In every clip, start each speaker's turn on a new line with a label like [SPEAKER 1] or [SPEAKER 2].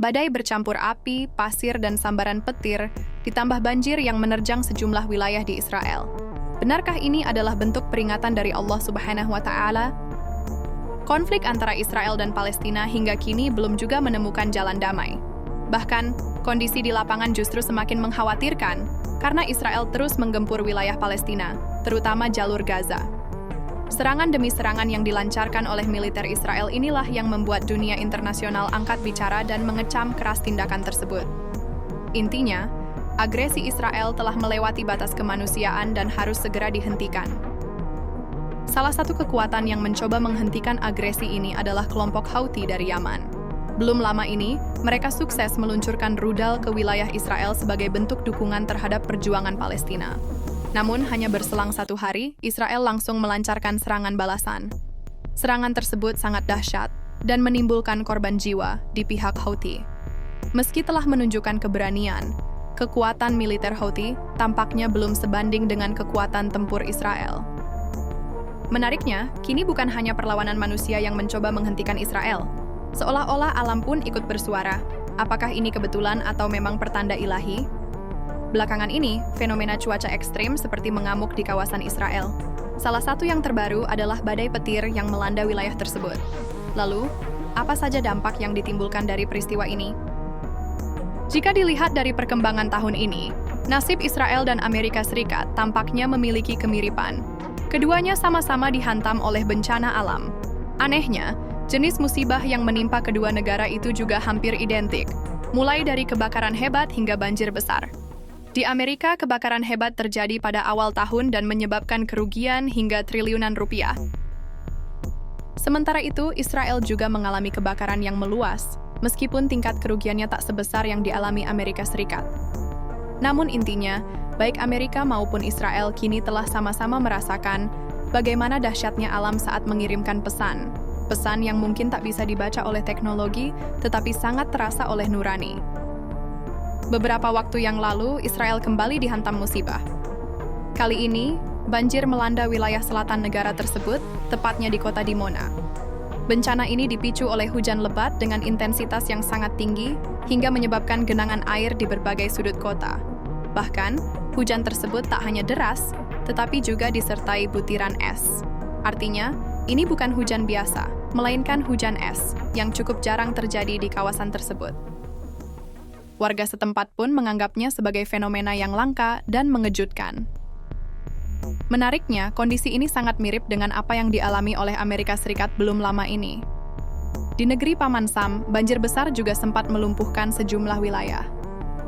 [SPEAKER 1] Badai bercampur api, pasir, dan sambaran petir, ditambah banjir yang menerjang sejumlah wilayah di Israel. Benarkah ini adalah bentuk peringatan dari Allah Subhanahu wa Ta'ala? Konflik antara Israel dan Palestina hingga kini belum juga menemukan jalan damai. Bahkan, kondisi di lapangan justru semakin mengkhawatirkan karena Israel terus menggempur wilayah Palestina, terutama jalur Gaza. Serangan demi serangan yang dilancarkan oleh militer Israel inilah yang membuat dunia internasional angkat bicara dan mengecam keras tindakan tersebut. Intinya, agresi Israel telah melewati batas kemanusiaan dan harus segera dihentikan. Salah satu kekuatan yang mencoba menghentikan agresi ini adalah kelompok Houthi dari Yaman. Belum lama ini, mereka sukses meluncurkan rudal ke wilayah Israel sebagai bentuk dukungan terhadap perjuangan Palestina. Namun, hanya berselang 1 hari, Israel langsung melancarkan serangan balasan. Serangan tersebut sangat dahsyat dan menimbulkan korban jiwa di pihak Houthi. Meski telah menunjukkan keberanian, kekuatan militer Houthi tampaknya belum sebanding dengan kekuatan tempur Israel. Menariknya, kini bukan hanya perlawanan manusia yang mencoba menghentikan Israel. Seolah-olah alam pun ikut bersuara. Apakah ini kebetulan atau memang pertanda ilahi? Belakangan ini, fenomena cuaca ekstrim seperti mengamuk di kawasan Israel. Salah satu yang terbaru adalah badai petir yang melanda wilayah tersebut. Lalu, apa saja dampak yang ditimbulkan dari peristiwa ini? Jika dilihat dari perkembangan tahun ini, nasib Israel dan Amerika Serikat tampaknya memiliki kemiripan. Keduanya sama-sama dihantam oleh bencana alam. Anehnya, jenis musibah yang menimpa kedua negara itu juga hampir identik, mulai dari kebakaran hebat hingga banjir besar. Di Amerika, kebakaran hebat terjadi pada awal tahun dan menyebabkan kerugian hingga triliunan rupiah. Sementara itu, Israel juga mengalami kebakaran yang meluas, meskipun tingkat kerugiannya tak sebesar yang dialami Amerika Serikat. Namun intinya, baik Amerika maupun Israel kini telah sama-sama merasakan bagaimana dahsyatnya alam saat mengirimkan pesan. Pesan yang mungkin tak bisa dibaca oleh teknologi, tetapi sangat terasa oleh nurani. Beberapa waktu yang lalu, Israel kembali dihantam musibah. Kali ini, banjir melanda wilayah selatan negara tersebut, tepatnya di kota Dimona. Bencana ini dipicu oleh hujan lebat dengan intensitas yang sangat tinggi, hingga menyebabkan genangan air di berbagai sudut kota. Bahkan, hujan tersebut tak hanya deras, tetapi juga disertai butiran es. Artinya, ini bukan hujan biasa, melainkan hujan es, yang cukup jarang terjadi di kawasan tersebut. Warga setempat pun menganggapnya sebagai fenomena yang langka dan mengejutkan. Menariknya, kondisi ini sangat mirip dengan apa yang dialami oleh Amerika Serikat belum lama ini. Di negeri Paman Sam, banjir besar juga sempat melumpuhkan sejumlah wilayah.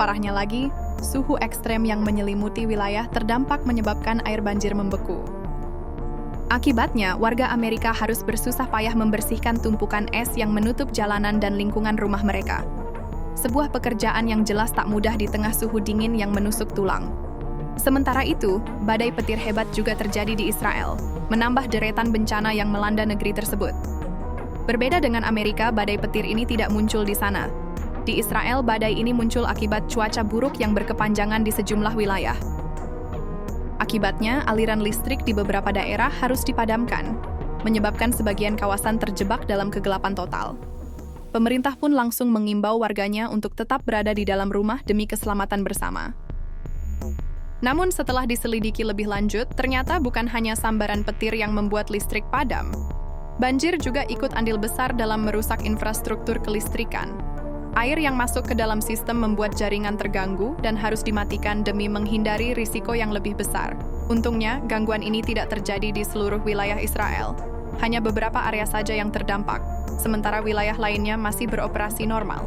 [SPEAKER 1] Parahnya lagi, suhu ekstrem yang menyelimuti wilayah terdampak menyebabkan air banjir membeku. Akibatnya, warga Amerika harus bersusah payah membersihkan tumpukan es yang menutup jalanan dan lingkungan rumah mereka. Sebuah pekerjaan yang jelas tak mudah di tengah suhu dingin yang menusuk tulang. Sementara itu, badai petir hebat juga terjadi di Israel, menambah deretan bencana yang melanda negeri tersebut. Berbeda dengan Amerika, badai petir ini tidak muncul di sana. Di Israel, badai ini muncul akibat cuaca buruk yang berkepanjangan di sejumlah wilayah. Akibatnya, aliran listrik di beberapa daerah harus dipadamkan, menyebabkan sebagian kawasan terjebak dalam kegelapan total. Pemerintah pun langsung mengimbau warganya untuk tetap berada di dalam rumah demi keselamatan bersama. Namun setelah diselidiki lebih lanjut, ternyata bukan hanya sambaran petir yang membuat listrik padam. Banjir juga ikut andil besar dalam merusak infrastruktur kelistrikan. Air yang masuk ke dalam sistem membuat jaringan terganggu dan harus dimatikan demi menghindari risiko yang lebih besar. Untungnya, gangguan ini tidak terjadi di seluruh wilayah Israel. Hanya beberapa area saja yang terdampak, sementara wilayah lainnya masih beroperasi normal.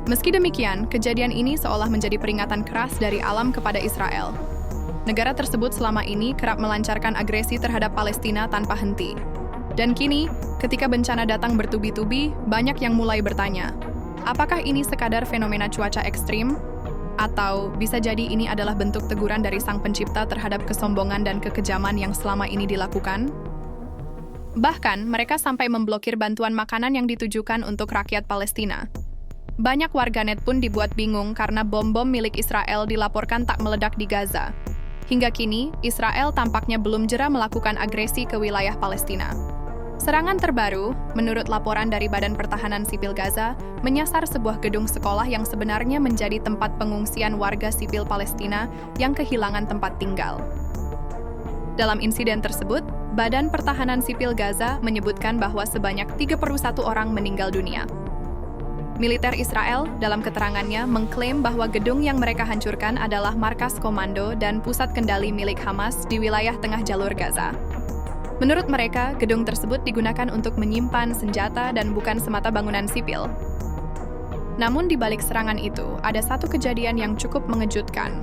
[SPEAKER 1] Meski demikian, kejadian ini seolah menjadi peringatan keras dari alam kepada Israel. Negara tersebut selama ini kerap melancarkan agresi terhadap Palestina tanpa henti. Dan kini, ketika bencana datang bertubi-tubi, banyak yang mulai bertanya, apakah ini sekadar fenomena cuaca ekstrim? Atau bisa jadi ini adalah bentuk teguran dari Sang Pencipta terhadap kesombongan dan kekejaman yang selama ini dilakukan? Bahkan, mereka sampai memblokir bantuan makanan yang ditujukan untuk rakyat Palestina. Banyak warganet pun dibuat bingung karena bom-bom milik Israel dilaporkan tak meledak di Gaza. Hingga kini, Israel tampaknya belum jera melakukan agresi ke wilayah Palestina. Serangan terbaru, menurut laporan dari Badan Pertahanan Sipil Gaza, menyasar sebuah gedung sekolah yang sebenarnya menjadi tempat pengungsian warga sipil Palestina yang kehilangan tempat tinggal. Dalam insiden tersebut, Badan Pertahanan Sipil Gaza menyebutkan bahwa sebanyak 31 orang meninggal dunia. Militer Israel dalam keterangannya mengklaim bahwa gedung yang mereka hancurkan adalah markas komando dan pusat kendali milik Hamas di wilayah tengah jalur Gaza. Menurut mereka, gedung tersebut digunakan untuk menyimpan senjata dan bukan semata bangunan sipil. Namun di balik serangan itu, ada satu kejadian yang cukup mengejutkan.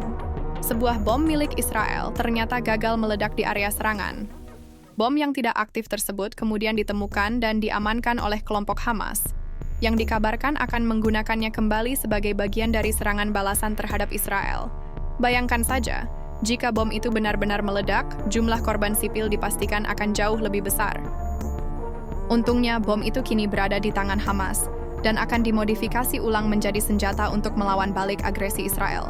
[SPEAKER 1] Sebuah bom milik Israel ternyata gagal meledak di area serangan. Bom yang tidak aktif tersebut kemudian ditemukan dan diamankan oleh kelompok Hamas, yang dikabarkan akan menggunakannya kembali sebagai bagian dari serangan balasan terhadap Israel. Bayangkan saja, jika bom itu benar-benar meledak, jumlah korban sipil dipastikan akan jauh lebih besar. Untungnya, bom itu kini berada di tangan Hamas dan akan dimodifikasi ulang menjadi senjata untuk melawan balik agresi Israel.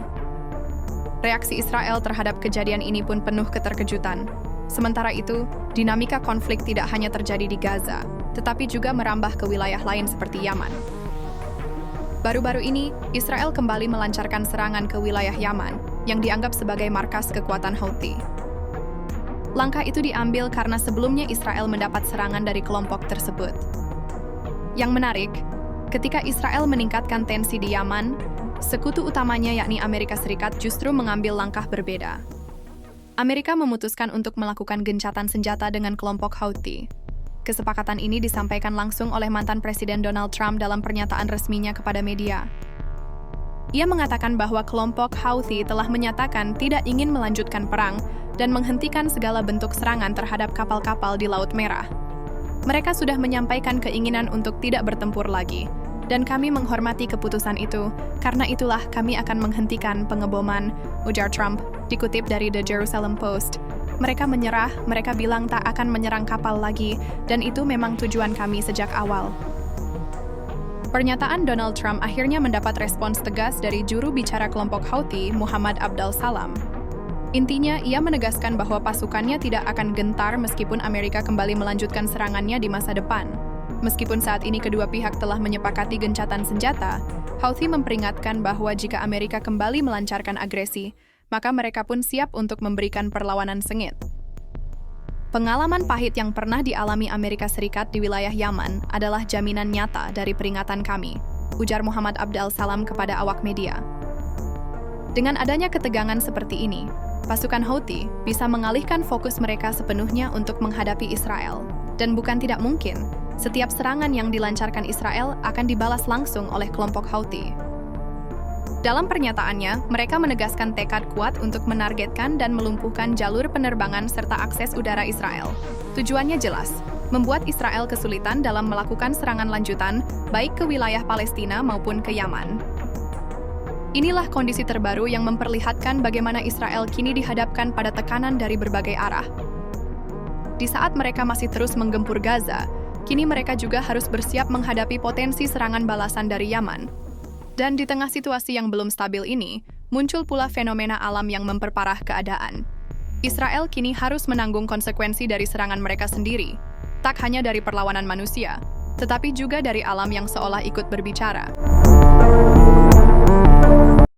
[SPEAKER 1] Reaksi Israel terhadap kejadian ini pun penuh keterkejutan. Sementara itu, dinamika konflik tidak hanya terjadi di Gaza, tetapi juga merambah ke wilayah lain seperti Yaman. Baru-baru ini, Israel kembali melancarkan serangan ke wilayah Yaman yang dianggap sebagai markas kekuatan Houthi. Langkah itu diambil karena sebelumnya Israel mendapat serangan dari kelompok tersebut. Yang menarik, ketika Israel meningkatkan tensi di Yaman, sekutu utamanya yakni Amerika Serikat justru mengambil langkah berbeda. Amerika memutuskan untuk melakukan gencatan senjata dengan kelompok Houthi. Kesepakatan ini disampaikan langsung oleh mantan Presiden Donald Trump dalam pernyataan resminya kepada media. Ia mengatakan bahwa kelompok Houthi telah menyatakan tidak ingin melanjutkan perang dan menghentikan segala bentuk serangan terhadap kapal-kapal di Laut Merah. Mereka sudah menyampaikan keinginan untuk tidak bertempur lagi, dan kami menghormati keputusan itu, karena itulah kami akan menghentikan pengeboman, ujar Trump, dikutip dari The Jerusalem Post. Mereka menyerah, mereka bilang tak akan menyerang kapal lagi, dan itu memang tujuan kami sejak awal. Pernyataan Donald Trump akhirnya mendapat respons tegas dari juru bicara kelompok Houthi, Muhammad Abdul Salam. Intinya, ia menegaskan bahwa pasukannya tidak akan gentar meskipun Amerika kembali melanjutkan serangannya di masa depan. Meskipun saat ini kedua pihak telah menyepakati gencatan senjata, Houthi memperingatkan bahwa jika Amerika kembali melancarkan agresi, maka mereka pun siap untuk memberikan perlawanan sengit. Pengalaman pahit yang pernah dialami Amerika Serikat di wilayah Yaman adalah jaminan nyata dari peringatan kami, ujar Muhammad Abdul Salam kepada awak media. Dengan adanya ketegangan seperti ini, pasukan Houthi bisa mengalihkan fokus mereka sepenuhnya untuk menghadapi Israel. Dan bukan tidak mungkin, setiap serangan yang dilancarkan Israel akan dibalas langsung oleh kelompok Houthi. Dalam pernyataannya, mereka menegaskan tekad kuat untuk menargetkan dan melumpuhkan jalur penerbangan serta akses udara Israel. Tujuannya jelas, membuat Israel kesulitan dalam melakukan serangan lanjutan, baik ke wilayah Palestina maupun ke Yaman. Inilah kondisi terbaru yang memperlihatkan bagaimana Israel kini dihadapkan pada tekanan dari berbagai arah. Di saat mereka masih terus menggempur Gaza, kini mereka juga harus bersiap menghadapi potensi serangan balasan dari Yaman. Dan di tengah situasi yang belum stabil ini, muncul pula fenomena alam yang memperparah keadaan. Israel kini harus menanggung konsekuensi dari serangan mereka sendiri, tak hanya dari perlawanan manusia, tetapi juga dari alam yang seolah ikut berbicara.